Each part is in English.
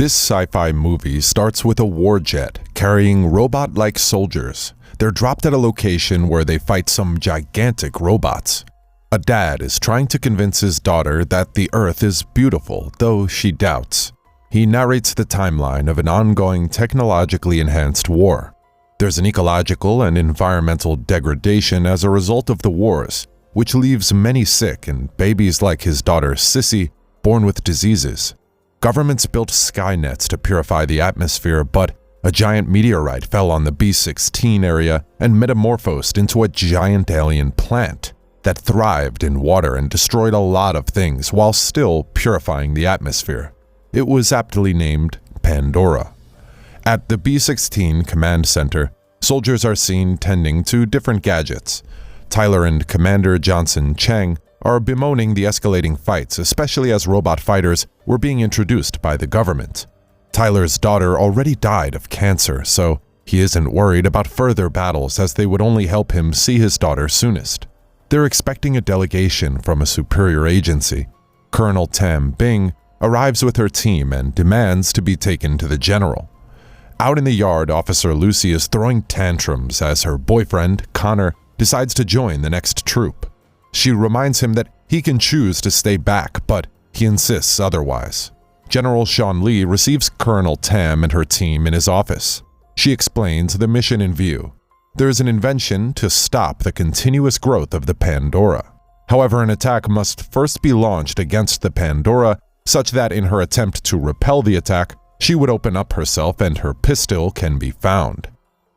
This sci-fi movie starts with a war jet carrying robot-like soldiers. They're dropped at a location where they fight some gigantic robots. A dad is trying to convince his daughter that the Earth is beautiful, though she doubts. He narrates the timeline of an ongoing technologically enhanced war. There's an ecological and environmental degradation as a result of the wars, which leaves many sick and babies like his daughter Sissy born with diseases. Governments built skynets to purify the atmosphere, but a giant meteorite fell on the B-16 area and metamorphosed into a giant alien plant that thrived in water and destroyed a lot of things while still purifying the atmosphere. It was aptly named Pandora. At the B-16 Command Center, soldiers are seen tending to different gadgets. Tyler and Commander Johnson Chang are bemoaning the escalating fights, especially as robot fighters were being introduced by the government. Tyler's daughter already died of cancer, so he isn't worried about further battles as they would only help him see his daughter soonest. They're expecting a delegation from a superior agency. Colonel Tam Bing arrives with her team and demands to be taken to the general. Out in the yard, Officer Lucy is throwing tantrums as her boyfriend, Connor, decides to join the next troop. She reminds him that he can choose to stay back, but he insists otherwise. General Sean Lee receives Colonel Tam and her team in his office. She explains the mission in view. There is an invention to stop the continuous growth of the Pandora. However, an attack must first be launched against the Pandora, such that in her attempt to repel the attack, she would open up herself and her pistol can be found.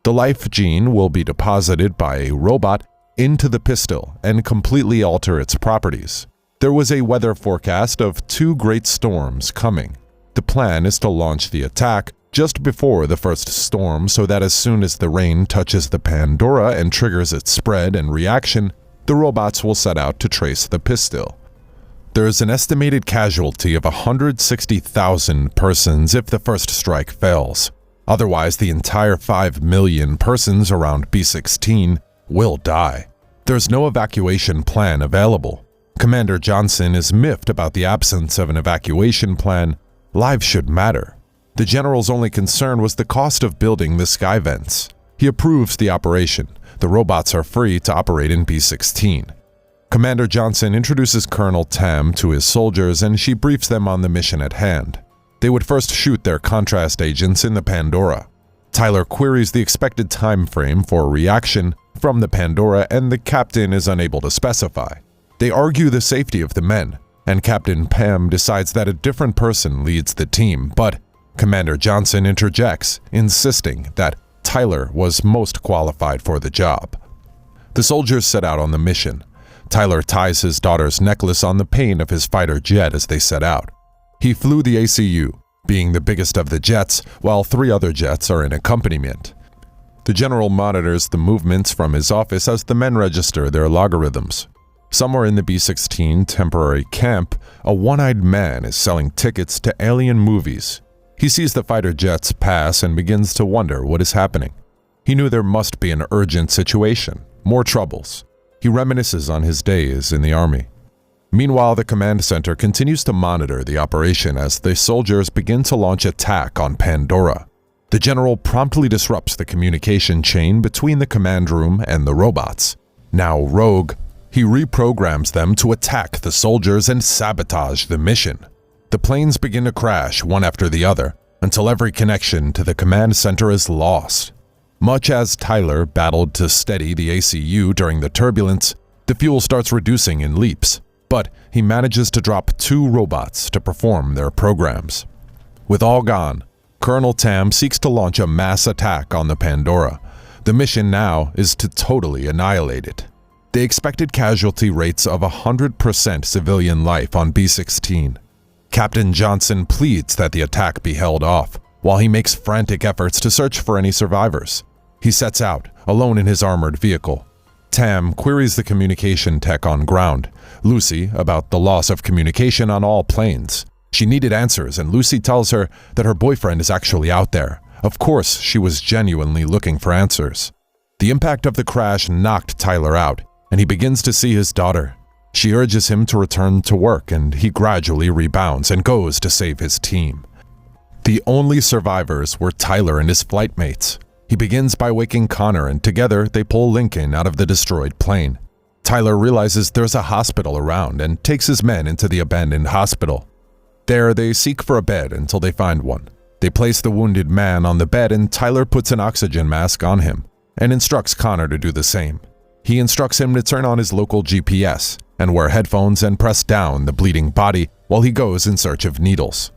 The life gene will be deposited by a robot into the pistol and completely alter its properties. There was a weather forecast of 2 great storms coming. The plan is to launch the attack just before the first storm so that as soon as the rain touches the Pandora and triggers its spread and reaction, the robots will set out to trace the pistol. There is an estimated casualty of 160,000 persons if the first strike fails. Otherwise, the entire 5 million persons around B-16 will die. There's no evacuation plan available. Commander Johnson is miffed about the absence of an evacuation plan. Lives should matter. The general's only concern was the cost of building the sky vents. He approves the operation. The robots are free to operate in B-16. Commander Johnson introduces Colonel Tam to his soldiers and she briefs them on the mission at hand. They would first shoot their contrast agents in the Pandora. Tyler queries the expected time frame for reaction from the Pandora and the captain is unable to specify. They argue the safety of the men, and Captain Pam decides that a different person leads the team, but Commander Johnson interjects, insisting that Tyler was most qualified for the job. The soldiers set out on the mission. Tyler ties his daughter's necklace on the pane of his fighter jet as they set out. He flew the ACU, being the biggest of the jets, while 3 other jets are in accompaniment. The general monitors the movements from his office as the men register their logarithms. Somewhere in the B-16 temporary camp, a one-eyed man is selling tickets to alien movies. He sees the fighter jets pass and begins to wonder what is happening. He knew there must be an urgent situation, more troubles. He reminisces on his days in the army. Meanwhile, the command center continues to monitor the operation as the soldiers begin to launch attack on Pandora. The general promptly disrupts the communication chain between the command room and the robots. Now rogue, he reprograms them to attack the soldiers and sabotage the mission. The planes begin to crash one after the other until every connection to the command center is lost. Much as Tyler battled to steady the ACU during the turbulence, the fuel starts reducing in leaps, but he manages to drop 2 robots to perform their programs. With all gone, Colonel Tam seeks to launch a mass attack on the Pandora. The mission now is to totally annihilate it. They expected casualty rates of 100% civilian life on B-16. Captain Johnson pleads that the attack be held off, while he makes frantic efforts to search for any survivors. He sets out, alone in his armored vehicle. Tam queries the communication tech on ground, Lucy about the loss of communication on all planes. She needed answers, and Lucy tells her that her boyfriend is actually out there. Of course, she was genuinely looking for answers. The impact of the crash knocked Tyler out, and he begins to see his daughter. She urges him to return to work, and he gradually rebounds and goes to save his team. The only survivors were Tyler and his flight mates. He begins by waking Connor, and together they pull Lincoln out of the destroyed plane. Tyler realizes there's a hospital around and takes his men into the abandoned hospital. There, they seek for a bed until they find one. They place the wounded man on the bed, and Tyler puts an oxygen mask on him and instructs Connor to do the same. He instructs him to turn on his local GPS and wear headphones and press down the bleeding body while he goes in search of needles.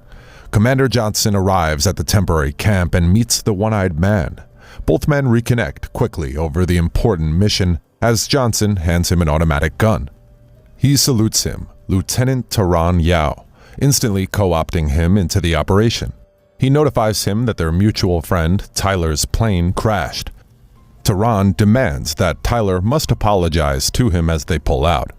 Commander Johnson arrives at the temporary camp and meets the one-eyed man. Both men reconnect quickly over the important mission as Johnson hands him an automatic gun. He salutes him, Lieutenant Tehran Yao, instantly co-opting him into the operation. He notifies him that their mutual friend, Tyler's plane, crashed. Tehran demands that Tyler must apologize to him as they pull out.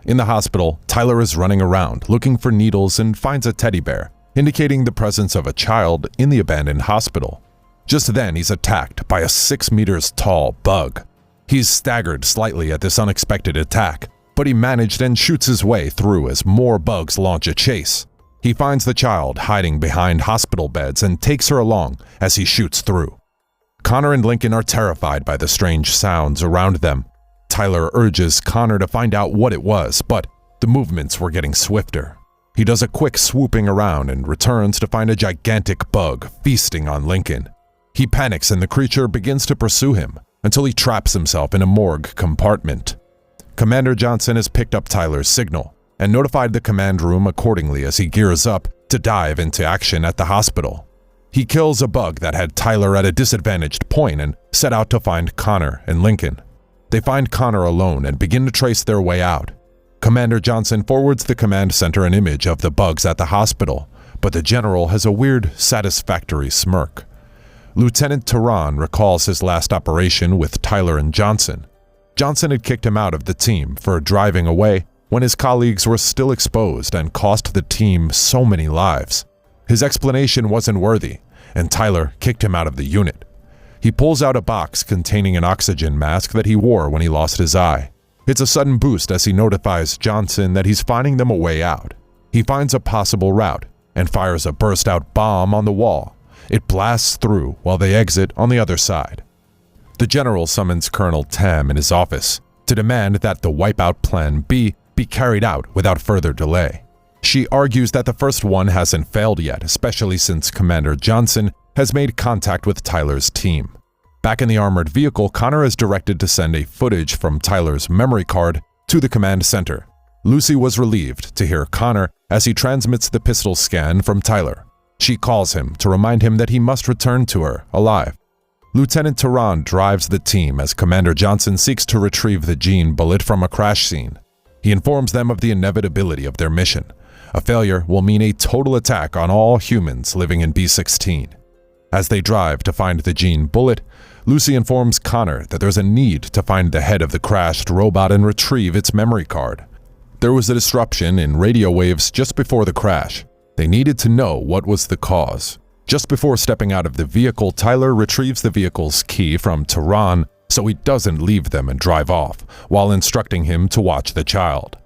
In the hospital, Tyler is running around looking for needles and finds a teddy bear, indicating the presence of a child in the abandoned hospital. Just then, he's attacked by a 6 meters tall bug. He's staggered slightly at this unexpected attack, but he managed and shoots his way through as more bugs launch a chase. He finds the child hiding behind hospital beds and takes her along as he shoots through. Connor and Lincoln are terrified by the strange sounds around them. Tyler urges Connor to find out what it was, but the movements were getting swifter. He does a quick swooping around and returns to find a gigantic bug feasting on Lincoln. He panics and the creature begins to pursue him until he traps himself in a morgue compartment. Commander Johnson has picked up Tyler's signal and notified the command room accordingly as he gears up to dive into action at the hospital. He kills a bug that had Tyler at a disadvantaged point and set out to find Connor and Lincoln. They find Connor alone and begin to trace their way out. Commander Johnson forwards the command center an image of the bugs at the hospital, but the general has a weird, satisfactory smirk. Lieutenant Tehran recalls his last operation with Tyler and Johnson. Johnson had kicked him out of the team for driving away when his colleagues were still exposed and cost the team so many lives. His explanation wasn't worthy, and Tyler kicked him out of the unit. He pulls out a box containing an oxygen mask that he wore when he lost his eye. It's a sudden boost as he notifies Johnson that he's finding them a way out. He finds a possible route and fires a burst-out bomb on the wall. It blasts through while they exit on the other side. The general summons Colonel Tam in his office to demand that the Wipeout Plan B be carried out without further delay. She argues that the first one hasn't failed yet, especially since Commander Johnson has made contact with Tyler's team. Back in the armored vehicle, Connor is directed to send a footage from Tyler's memory card to the command center. Lucy was relieved to hear Connor as he transmits the pistol scan from Tyler. She calls him to remind him that he must return to her alive. Lieutenant Tehran drives the team as Commander Johnson seeks to retrieve the gene bullet from a crash scene. He informs them of the inevitability of their mission. A failure will mean a total attack on all humans living in B-16. As they drive to find the gene bullet, Lucy informs Connor that there's a need to find the head of the crashed robot and retrieve its memory card. There was a disruption in radio waves just before the crash. They needed to know what was the cause. Just before stepping out of the vehicle, Tyler retrieves the vehicle's key from Tehran so he doesn't leave them and drive off, while instructing him to watch the child.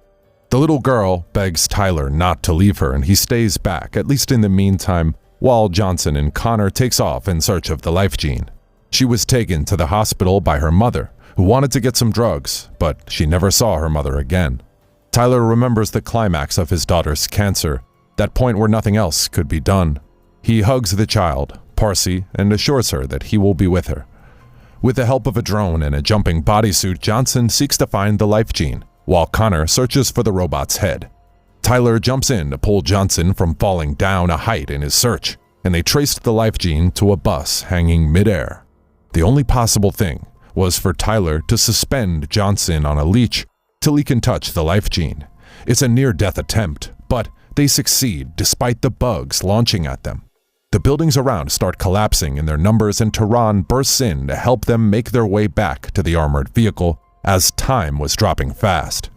The little girl begs Tyler not to leave her and he stays back, at least in the meantime, while Johnson and Connor takes off in search of the life gene. She was taken to the hospital by her mother, who wanted to get some drugs, but she never saw her mother again. Tyler remembers the climax of his daughter's cancer, that point where nothing else could be done. He hugs the child, Parsi, and assures her that he will be with her. With the help of a drone and a jumping bodysuit, Johnson seeks to find the life gene, while Connor searches for the robot's head. Tyler jumps in to pull Johnson from falling down a height in his search, and they traced the life gene to a bus hanging midair. The only possible thing was for Tyler to suspend Johnson on a leash till he can touch the life gene. It's a near-death attempt, but they succeed despite the bugs launching at them. The buildings around start collapsing in their numbers and Tehran bursts in to help them make their way back to the armored vehicle as time was dropping fast.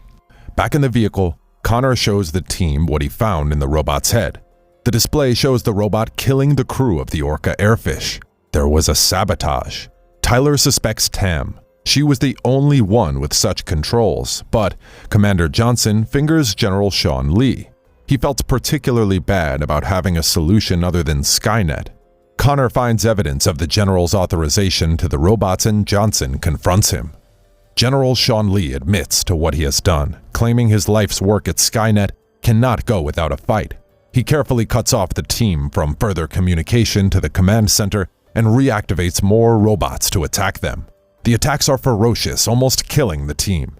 Back in the vehicle, Connor shows the team what he found in the robot's head. The display shows the robot killing the crew of the Orca airfish. There was a sabotage. Tyler suspects Tam. She was the only one with such controls, but Commander Johnson fingers General Sean Lee. He felt particularly bad about having a solution other than Skynet. Connor finds evidence of the General's authorization to the robots and Johnson confronts him. General Sean Lee admits to what he has done, claiming his life's work at Skynet cannot go without a fight. He carefully cuts off the team from further communication to the command center and reactivates more robots to attack them. The attacks are ferocious, almost killing the team.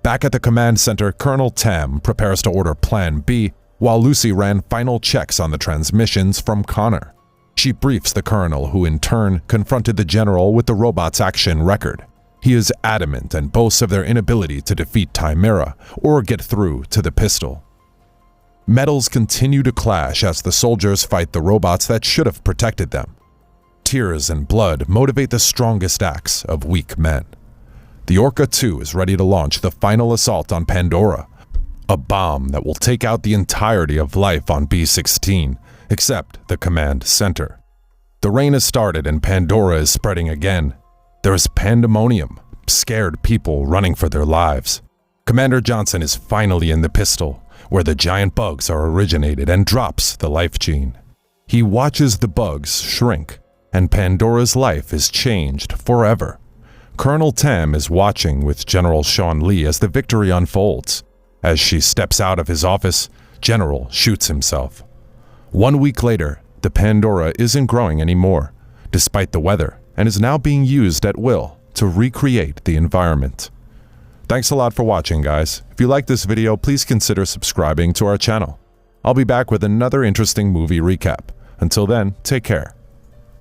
Back at the command center, Colonel Tam prepares to order Plan B, while Lucy ran final checks on the transmissions from Connor. She briefs the colonel, who in turn confronted the general with the robot's action record. He is adamant and boasts of their inability to defeat Chimera or get through to the pistol. Metals continue to clash as the soldiers fight the robots that should have protected them. Tears and blood motivate the strongest acts of weak men. The Orca 2 is ready to launch the final assault on Pandora, a bomb that will take out the entirety of life on B-16, except the command center. The rain has started and Pandora is spreading again. There is pandemonium, scared people running for their lives. Commander Johnson is finally in the pistol, where the giant bugs are originated, and drops the life gene. He watches the bugs shrink, and Pandora's life is changed forever. Colonel Tam is watching with General Sean Lee as the victory unfolds. As she steps out of his office, General shoots himself. 1 week later, the Pandora isn't growing anymore, despite the weather, and is now being used at will to recreate the environment. Thanks a lot for watching, guys. If you like this video, please consider subscribing to our channel. I'll be back with another interesting movie recap. Until then, take care.